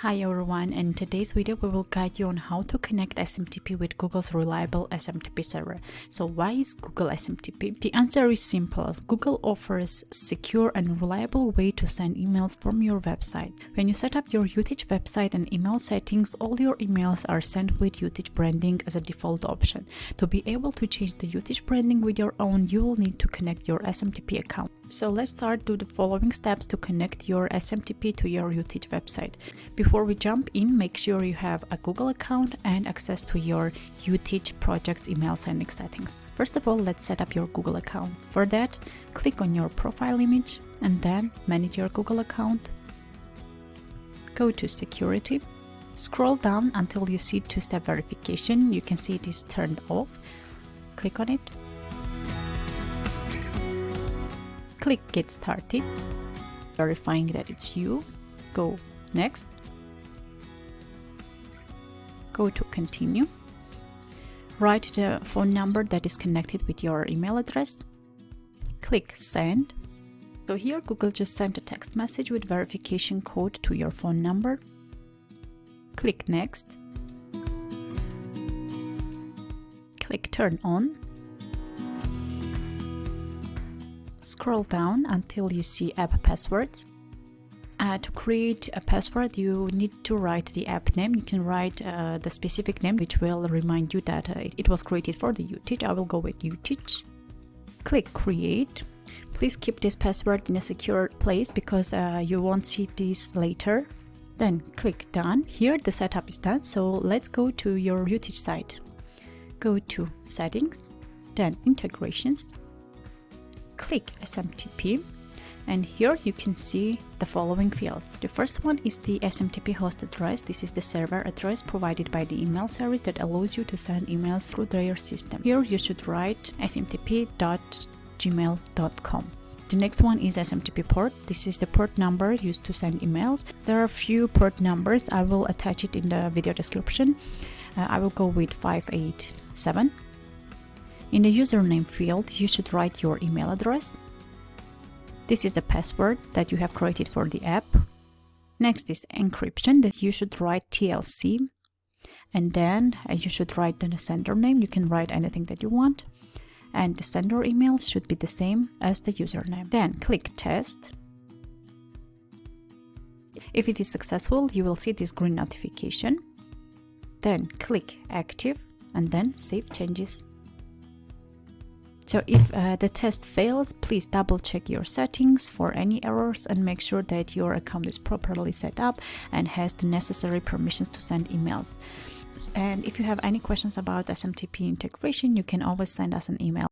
Hi everyone, in today's video we will guide you on how to connect SMTP with Google's reliable SMTP server. So why is Google SMTP? The answer is simple. Google offers a secure and reliable way to send emails from your website. When you set up your Uteach website and email settings, all your emails are sent with Uteach branding as a default option. To be able to change the Uteach branding with your own, you will need to connect your SMTP account. So let's start with the following steps to connect your SMTP to your Uteach website. Before we jump in, make sure you have a Google account and access to your Uteach project's email sending settings. First of all, let's set up your Google account. For that, click on your profile image and then manage your Google account. Go to security. Scroll down until you see two-step verification. You can see it is turned off. Click on it. Click Get Started. Verifying that it's you. Go Next. Go to Continue. Write the phone number that is connected with your email address. Click Send. So here Google just sent a text message with verification code to your phone number. Click Next. Click Turn On. Scroll down until you see app passwords. To create a password, you need to write the app name. You can write the specific name, which will remind you that it was created for the Uteach. I will go with Uteach. Click Create. Please keep this password in a secure place because you won't see this later. Then click Done. Here the setup is done, so let's go to your Uteach site. Go to Settings, then Integrations. Click SMTP. And here you can see the following fields. The first one is the SMTP host address. This is the server address provided by the email service that allows you to send emails through their system. Here you should write smtp.gmail.com. The next one is SMTP port. This is the port number used to send emails. There are a few port numbers. I will attach it in the video description. I will go with 587. In the username field, you should write your email address. This is the password that you have created for the app. Next is encryption, that you should write TLC. And then you should write the sender name. You can write anything that you want. And the sender email should be the same as the username. Then click Test. If it is successful, you will see this green notification. Then click Active and then Save Changes. So if the test fails, please double check your settings for any errors and make sure that your account is properly set up and has the necessary permissions to send emails. And if you have any questions about SMTP integration, you can always send us an email.